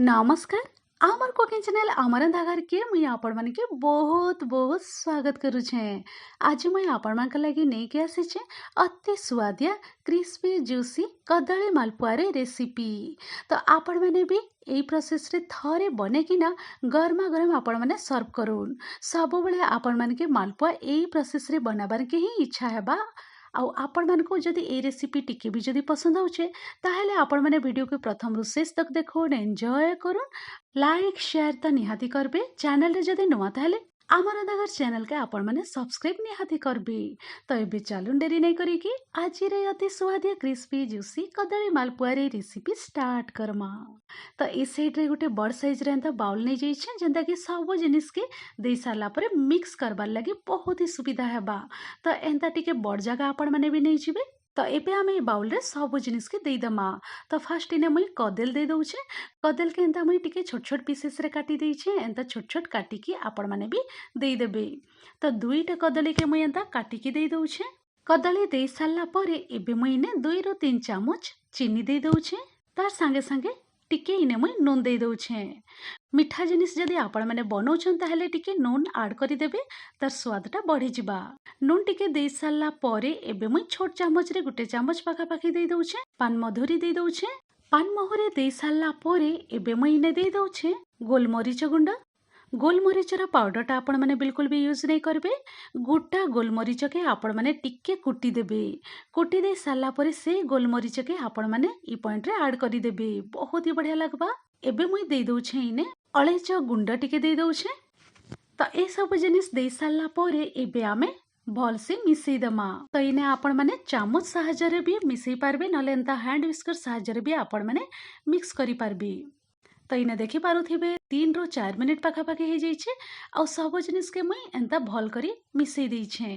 नमस्कार। आमर cooking channel अमरंधा घर के मुई आपण मन के बहुत बहुत स्वागत करू छे। आज मुई आपण मन के लगी नहीं के आसी छे अति स्वादिया क्रिस्पी जूसी कदली मालपुआ रे रेसिपी। तो आपण माने भी एई प्रोसेस रे थरे बने कि ना गरमा गरम आपण माने सर्व करून। सब बेले आपण मन के मालपुआ एई प्रोसेस रे बनाबार के ही इच्छा हेबा। आउ आपण मन को जदि ए रेसिपी टिके भी जदि पसंद होचे ताहले आपण माने वीडियो को प्रथम रु शेष तक देखुन एंजॉय करूँ लाइक शेयर तो निहाती करबे। चैनल रे जदि नुआ ताहले आमर नगर चैनल के आपण माने सब्सक्राइब निहाती करबे। तो एबे चलून डेरी नहीं करी कि आज रे अति स्वादिया क्रिस्पी जूसी कदली मालपुआ रे रेसिपी स्टार्ट करमा। तो ए साइड रे गोटे बड़ साइज रे एंता बाउल नहीं जाई छे जेंता कि सब जिनिस के देई सारला परे मिक्स करबार लागि बहुत ही सुविधा हेबा। तो एंता टिके बड़ जगह आपण माने भी नहीं जिबे। तो एबे आमे ए बाउल रे सब जिनिस के देई दमा। तो फर्स्ट इने मुई कदल दे दउछे। कदल के एंता मुई टिके छोट छोट पीसेस रे काटी देई छे। एंता छोट छोट काटी की आपण माने भी देई देबे। तो दुईटा कदली के मुई एंता काटी की देई दउछे। कदली देई सारला परे एबे मुई इने 2 रु 3 चामच चीनी देई दउछे। तार संगे संगे टिके इने मुई नून देई दउछे। मिठा जिनिस जदि आपण माने बनौछन ताहले टिके नून ऐड करि देबे तार स्वादटा बढ़ी जिबा। नून टिके देई सारला परे एबे मुई छोट चामच रे गुटे चामच पाखा पाखी देई दउछे। पान मधुरी देई दउछे। पान महुरी देई सारला परे एबे मुई इने देई दउछे गोलमरीच गुंड। गोलमरीचर पाउडरटा आपण माने बिल्कुल भी यूज नहीं करबे। गोटा गोलमरीच के आपण माने टिके कुटी देबे। कुटी दे सारला परे से गोलमरीच के आपण माने ई पॉइंट रे ऐड करि देबे। बहुत ही बढ़िया लागबा। एबे मुई देई दउछे इने अलैच गुंड टिके देई दउछे। तो ए सब जिनिस देई सारला परे एबे आमे भल से मिसई दमा। तो इने आपण माने चामच साहाय्य रे भी मिसई पारबे नले एंता हैंड विस्कर साहाय्य रे भी आपण माने मिक्स करि पारबे। तो इने देखि पारुथिबे 3 रु 4 मिनिट पाखा पाखी हे जाई छे। आ सब जिनिस के मुई एंता भल करी मिसई देई छे।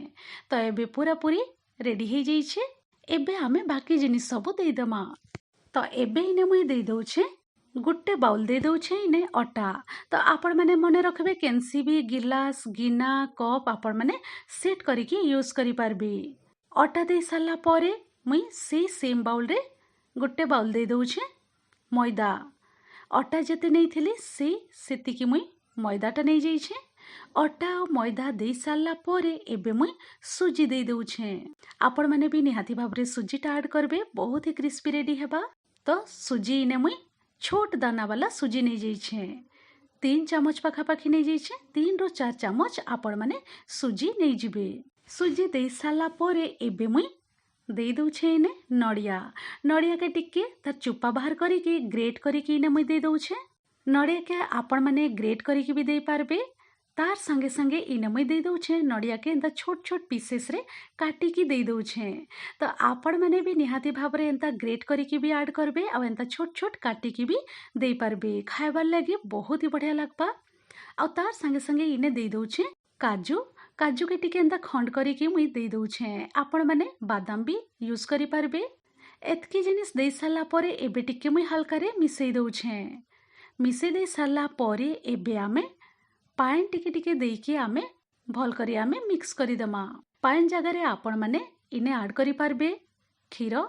तो एबे पूरा पूरी रेडी हे जाई छे। एबे आमे बाकी जिनिस सब देई दमा। तो एबे इने मुई देई दउछे गुटे बाउल दे दउछे इने अटा। तो आपण माने मने रखबे केनसी भी गिलास गिना कप आपण माने सेट करिकी यूज करि पारबे। अटा दे सारला परे मुई से सेम बाउल रे गुटे बाउल दे दउछे मैदा। अटा जते नहीं थिली सेतिकी मुई मैदाटा नहीं जाई छे। अटा और मैदा दे सारला परे एबे मुई सुजी दे दउछे। आपण माने भी निहाती भाबरे सुजीटा ऐड करबे बहुत ही क्रिस्पी रेडी हेबा। तो सुजी इने मुई छोट दाना वाला सुजी नहीं जाई छे। 3 चामच पाखा पाखी नहीं जाई छे। 3 रु 4 चामच आपण माने सुजी नहीं जिबे। सुजी दे सारला परे एबे मुई देई दउछे इने नड़िया। नड़िया के टिके तार चुप्पा बाहर करिकी ग्रेट करिकी इने मुई देई दउछे। नड़िया के आपण माने ग्रेट करिकी भी देई पारबे। तार संगे संगे इने मुई देई दउछे नड़िया के एंता छोट छोट पीसेस रे काटिकी देई दउछे। तो आपण माने भी निहाती भाबरे एंता ग्रेट करिकी भी ऐड करबे आ एंता छोट छोट काटिकी भी देई पारबे। खाइबार लागि बहुत ही बढ़िया लागबा। आ तार संगे संगे इने देई दउछे काजू। काजू के टिके एंता खंड करिकी मुई देई दउछे। आपण माने बादाम भी यूज करि पारबे। एतकी जिनिस देई सारला परे एबे टिके मुई हल्का रे मिसई दउछे। मिसई दे सारला परे एबे आमे पानी टिके टिके देकी आमे भल करी आमे मिक्स करी दमा। पानी जगह रे आपण माने इने ऐड करि पारबे क्षीर।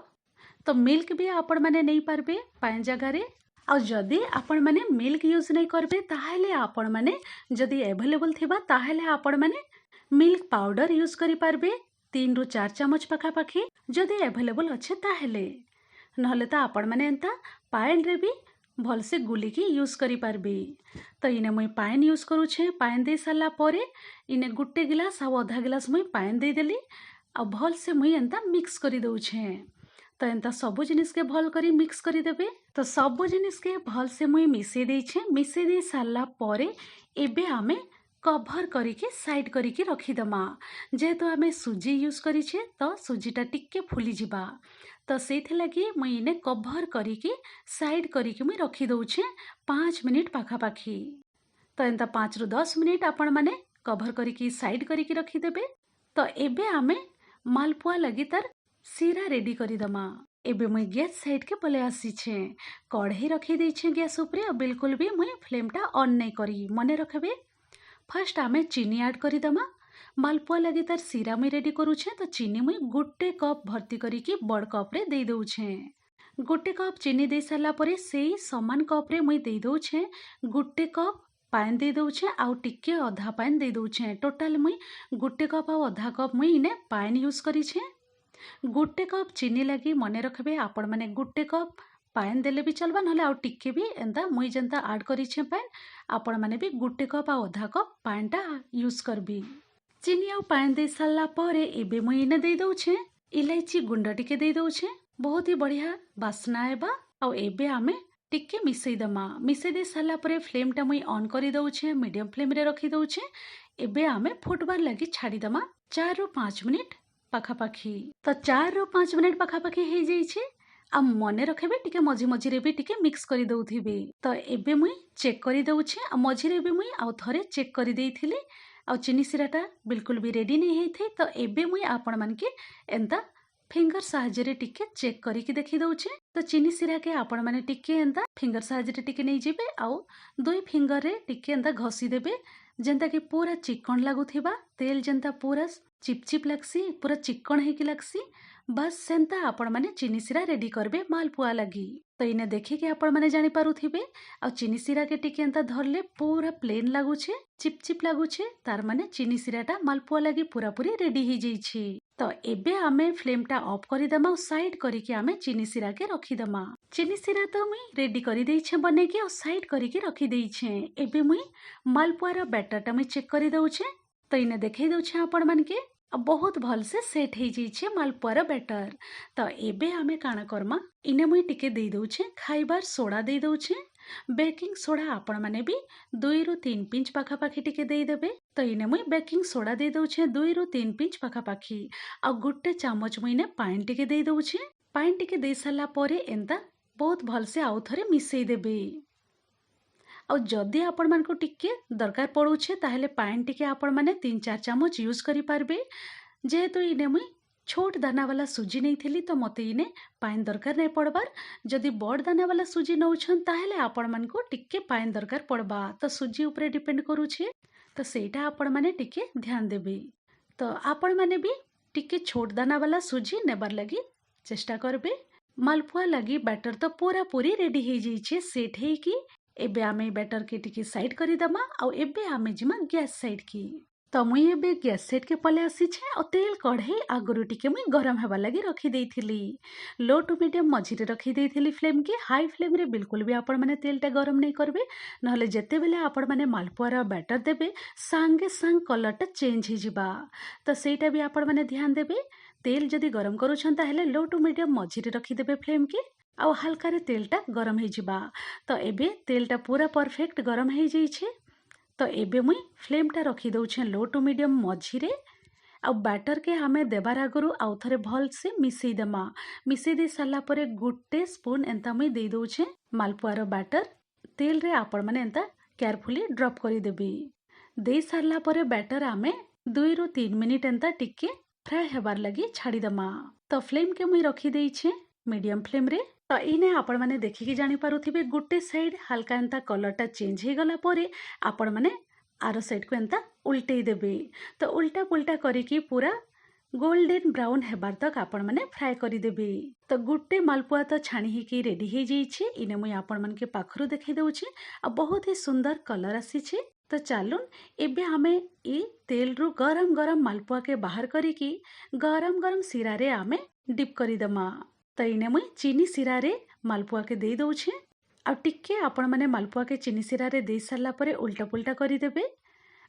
तो मिल्क भी आपण माने नहीं पारबे पानी जगह रे। आ जदि आपण माने मिल्क यूज नहीं करबे ताहले आपण माने जदि अवेलेबल थिबा ताहले आपण माने मिल्क पाउडर यूज करि पारबे 3 रु 4 चामच पाखा पाखी जदि अवेलेबल अच्छे ताहले। नहले तो आपण माने एंता पानी रे भी भल से गुलिकी यूज करि पारबे। तो इने मुई पानी यूज करूछे। पानी दे सारला परे इने गुटे गिलास आ आधा गिलास मुई पानी दे देली आ भल से मुई एंता मिक्स करि दउछे। तो एंता सब जिनिस के भल करी मिक्स करि देबे। तो सब जिनिस के भल से मुई मिसई देइछे। मिसई दे सारला परे एबे आमे कभर करिके साइड करिके रखी दमा। जेहेतु आमे सुजी यूज करिछे तो सुजीटा टिके फुली जिबा। तो सेथि लगी मुई इने कभर करिके साइड करिके मुई रखी दउछे 5 मिनिट पाखा पाखी। तो एंता 5 रु 10 मिनिट आपण माने कभर करिके साइड करिके रखी देबे। तो एबे आमे मालपुआ लगी तार सीरा रेडी करी दमा। एबे मुई गैस साइड के पले आसी छे। कढ़ाई रखी दै छे गैस ऊपर और बिल्कुल भी मुई फ्लेमटा ऑन नहीं करी मने रखबे। फर्स्ट आमे चीनी ऐड करी दमा। मालपुआ लगी तार सीरा मुई रेडी करूछे। तो चीनी मुई गुटे कप भर्ती करिकी बड़ कप रे दे दउछे। गोटे कप चीनी दे सारा पर से समान कप्रे मुई दे दौछे गोटे कप पानी दे दौछे आउ टिके अधा पानी दे दौछे। टोटाल मुई गोटे कप आउ अधा कप मुई इने पानी यूज करिछे। गोटे कप चीनी लगी मने रखबे आपण माने गोटे कप पानी देले भी चलबा नहले आउ टिके भी एंता मुई जेंता ऐड करिछे पानी आपण माने भी गोटे कप आउ अधा कप पानीटा यूज करबी। चीनी आउ पानी दे सारा पर एबे मुई इने दे दौछे इलायची गुंड टिके दे दौछे। बहुत ही बढ़िया बास्ना आएबा। आउ एबे आमे टिके मिसई दमा। मिसई दे सारा पर फ्लेम टा मुई ऑन करी दौछे मीडियम फ्लेम रे रखी दौछे। एबे आमे फुटबार लगी छाड़ी दमा 4 ରୁ 5 मिनिट पाखापाखी। तो 4 ରୁ 5 मिनिट पाखापाखी हो जाइए। आ मने रखबे टिके मझी मझी भी टिके मिक्स करी दउथिबे। तो एबे मुई चेक करी दउछे आ मझी भी मुई आउ थरे चेक करी देइथिली। आ चीनी सिराटा बिल्कुल भी रेडी नहीं होई। तो एबे मुई आपण मान के एंता फिंगर साहाଯ୍ୟରେ टिके चेक करिके देखि दउछे। तो चीनी सिरा के आपण माने टिके एंता फिंगर साहाଯ୍ୟରେ टिके नहीं जिबे आउ दुई फिंगर रे टिके एंता घसी देबे जेंता कि पूरा चिकन लागुथिबा। तेल जेंता पूरा चिपचिप लगसी पूरा चिकन हेकी लगसी बस सेंता आपण माने चीनी सिरा रेडी करबे मालपुआ लगी। तो इने देखि के आपण माने जानि पारुथिबे आ चीनी सिरा के टिके एंता धरले पूरा प्लेन लागुछे चिपचिप लागुछे तार माने चीनी सिराटा मालपुआ लगी पूरा पूरी रेडी ही जाइछि। तो एबे आमे फ्लेम टा ऑफ करी दमा और साइड करी के आमे चीनी सिरा के रखी दमा। चीनी सिरा तो मुई रेडी करी देइछे बने के और साइड करी के रखी देइछे। एबे मुई मालपुआ रो बैटर टा मुई चेक करी दउछे। तो इने देखै दउछे आपण मान के बहुत भल से सेट हो जाइए मालपुआर बैटर। तो एबे आमे काना करमा इने मुई टिके दे दउछे खाइबार सोडा दे दउछे। बेकिंग सोडा आपण माने भी 2 ରୁ 3 पिंच पाखापाखी टिके दे देबे। तो इने मुई बेकिंग सोडा दे दउछे 2 ରୁ 3 पिंच पाखापाखी। आ गोटे चामच मुई ने पानी टिके दे दउछे। पानी टिके दे साला परे एंता बहुत भल से आउ थरे मिसई देबे। और जदि आपण मान को टिके दरकार पड़ुछे ताहले पानी टिके आपण माने 3-4 चामच यूज करि पारबे। जेहेतु इने मुई छोट दाना वाला सूजी नहीं थी तो मते इने पानी दरकार नहीं पड़बार। जदि बड़ दाना वाला सूजी नौछन ताहले आपण मान को टिके पानी दरकार पड़बा। तो सूजी ऊपर डिपेंड करूछे तो सेटा आपण माने टिके ध्यान देबे। तो आपण माने भी टिके छोट दाना वाला सूजी नेबार लगी चेष्टा करबे। मालपुआ लगी बैटर तो पूरा पूरी रेडी हो जाइए सेट है कि एबे आमे बैटर के टिके साइड करी दमा। आउ एबे आमे जिमा गैस साइड की। तो मुई एबे गैस साइड के पले आसी छे और तेल कढ़े आगुरु टिके मुई गरम हेबा लगी रखी देइथिली। लो टू मीडियम मझी रे रखी देइथिली फ्लेम के। हाई फ्लेम रे बिल्कुल भी आपण माने तेल टा गरम नहीं करबे नहले जेते बेले आपण माने मालपुआर बैटर देबे सांगे सांग कलर टा चेंज हो जिबा। तो सेटा भी आपण माने ध्यान देबे। तेल जदि गरम करूछन ताहले लो टू मीडियम मझी रे रखी देबे फ्लेम के आउ हल्का रे तेल टा गरम हो जिबा। तो एबे तेल टा पूरा परफेक्ट गरम हो जाइए। तो एबे मुई फ्लेम टा रखी दउछे लो टू मीडियम मझी रे। आ बैटर के हमें देबार आगुरु आउ थरे भल से मिसई दमा। मिसई दे साला परे गोटे स्पून एंता मुई दे दउछे मालपुआर बैटर। तेल रे आपण माने एंता केयरफुली ड्रॉप करी देबी। दे सारला परे बैटर आमे 2 ରୁ 3 मिनिट एंता टिके फ्राई हेबार लगी छाड़ी दमा। तो फ्लेम के मुई रखी देइछे मीडियम फ्लेम रे। तो इने आपण माने देखिकी जानि पारुथिबे गोटे साइड हल्का एंता कलर टा चेंज हो गला परे आपण माने आरो साइड को एंता उल्टे देबे। तो उल्टा पुल्टा करिकी पूरा गोल्डन ब्राउन हेबार तक आपण माने फ्राई करी देबे। तो गोटे मालपुआ तो छाणी हिकी रेडी हो जाइए। इने मुई आपण मान के पाखरु देखै दउछे आ बहुत ही सुंदर कलर आसीछे। तो चालून एबे हमें ए तेल रु गरम गरम मालपुआ के बाहर करिकी गरम गरम सिरा रे आमे डिप करी दमा। तो इने मुई चीनी सिरा रे मालपुआ के दे दउछे आ टिके आपण माने मालपुआ के चीनी सिरा रे दे सारला परे उल्टा पुल्टा करी देबे।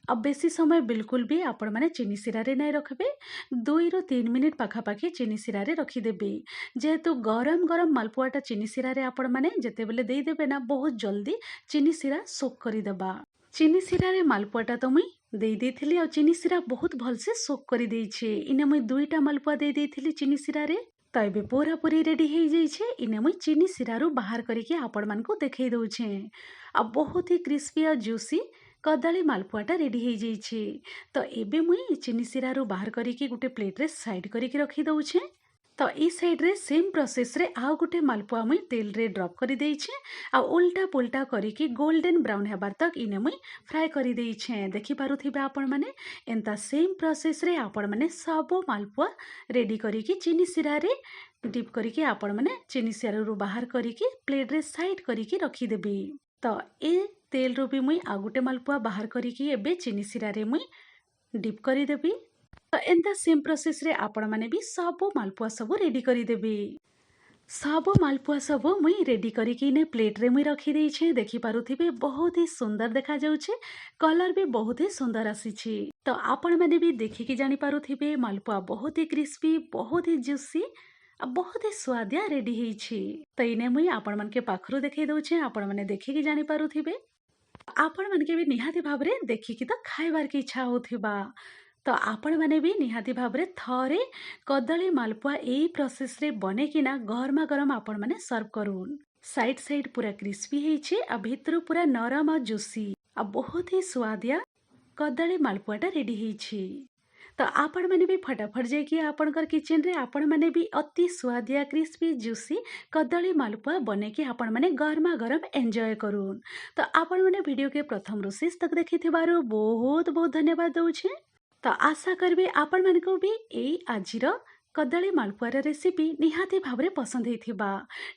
अब बेसी समय बिल्कुल भी आपण माने चीनी सिरा रे नहीं रखबे 2 ରୁ 3 मिनिट पाखापाखी चीनी सिरा रे रखी देबे। जेहेतु गरम गरम मालपुआटा चीनी सिरा रे आपण माने जेते बेले दे देबे ना बहुत जल्दी चीनी सिरा सोक करी देबा। चीनी सिरा रे मालपुआटा तो मुई दे देइथिली और चीनी सिरा बहुत भल से सोक करी देइछे। इने मुई 2टा मालपुआ दे देइथिली चीनी सिरा रे। तो एबे पूरा पूरी रेडी हो जाइए। इने मुई चीनी सिरा रु बाहर करके आपण मान को देखै दउछे आ बहुत ही क्रिस्पी और जूसी कदली मालपुआटा रेडी हो जाइए। तो एबे मुई चीनी सिरा रु बाहर करके गोटे प्लेट रे साइड करके रखी दउछे। तो ई साइड रे सेम प्रोसेस रे आउ गोटे मालपुआ मुई तेल रे ड्रॉप करी देइछे आ उल्टा पुल्टा करिकी गोल्डन ब्राउन हेबार तक इने मुई फ्राई करी देइछे। देखि पारुथिबे आपण माने एंता सेम प्रोसेस रे आपण माने सबो मालपुआ रेडी करिकी चीनी सिरा रे डिप करिकी आपण माने चीनी सिरा रु बाहर करिकी प्लेट रे साइड करिकी रखी देबी। तो ए तेल रु भी मुई आ गोटे मालपुआ बाहर करिकी एबे चीनी सिरा रे मुई डिप करी देबी। तो एंता सेम प्रोसेस रे आपण माने भी सबो मालपुआ सब रेडी करी देबी। सबो मालपुआ सब मुई रेडी करिकी ने प्लेट रे मुई रखी देइछे। देखि पारुथिबे बहुत ही सुंदर देखा जाउछे, कलर भी बहुत ही सुंदर आसीछि। तो आपण माने भी देखिकी जानि पारुथिबे मालपुआ बहुत ही क्रिस्पी, बहुत ही ज्यूसी आ बहुत ही स्वादिया रेडी ହେଇछि। तो इने मुई आपण मन के पाखरु देखै दउछे, आपण माने देखिकी जानि पारुथिबे। आपण मानके भी निहाती भाबरे देखिकी तो खाइबार के इच्छा होथिबा। तो आपण माने भी निहाती भाबरे थरे कदली मालपुआ एई प्रोसेस रे बनेकिना गरमा गरम आपण माने सर्व करून। साइड साइड पूरा क्रिस्पी ହେଇछि आ भितरु पूरा नरम आ जूसी आ बहुत ही स्वादिया कदली मालपुआटा रेडी ହେଇछि। तो आपण माने भी फटाफट जाइए आपणकर किचन रे आपण माने भी अति स्वादिया क्रिस्पी जूसी कदली मालपुआ बने कि आपण माने गरमा गरम एंजॉय करून। तो आपण माने वीडियो के प्रथम रु शेष तक देखि थिबारु बहुत बहुत धन्यवाद दउछे। तो आशा करबे आपण मानको भी एई आजिर कदली मालपुआर रेसिपी निहाती भावरे पसंद हेथिबा।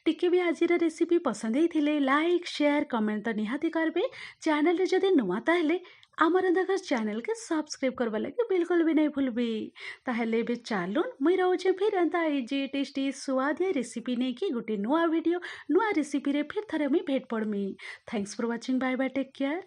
टिके भी आजिर रेसिपी पसंद हेथिले लाइक शेयर कमेंट तो निहाती करबे। चैनल रे जदि नुआ ताहेले आमर अंधकार चैनल के सब्सक्राइब करवा लगे बिल्कुल भी नहीं भूलबी। ताहेले बे चालुन मुई रहूचे फिर एंता इजी टेस्टी स्वादिया रेसिपी नहीं कि गोटे नुआ वीडियो नुआ रेसिपी रे फिर थरे मुई भेट पड़मी। Thanks for watching, bye bye, take care.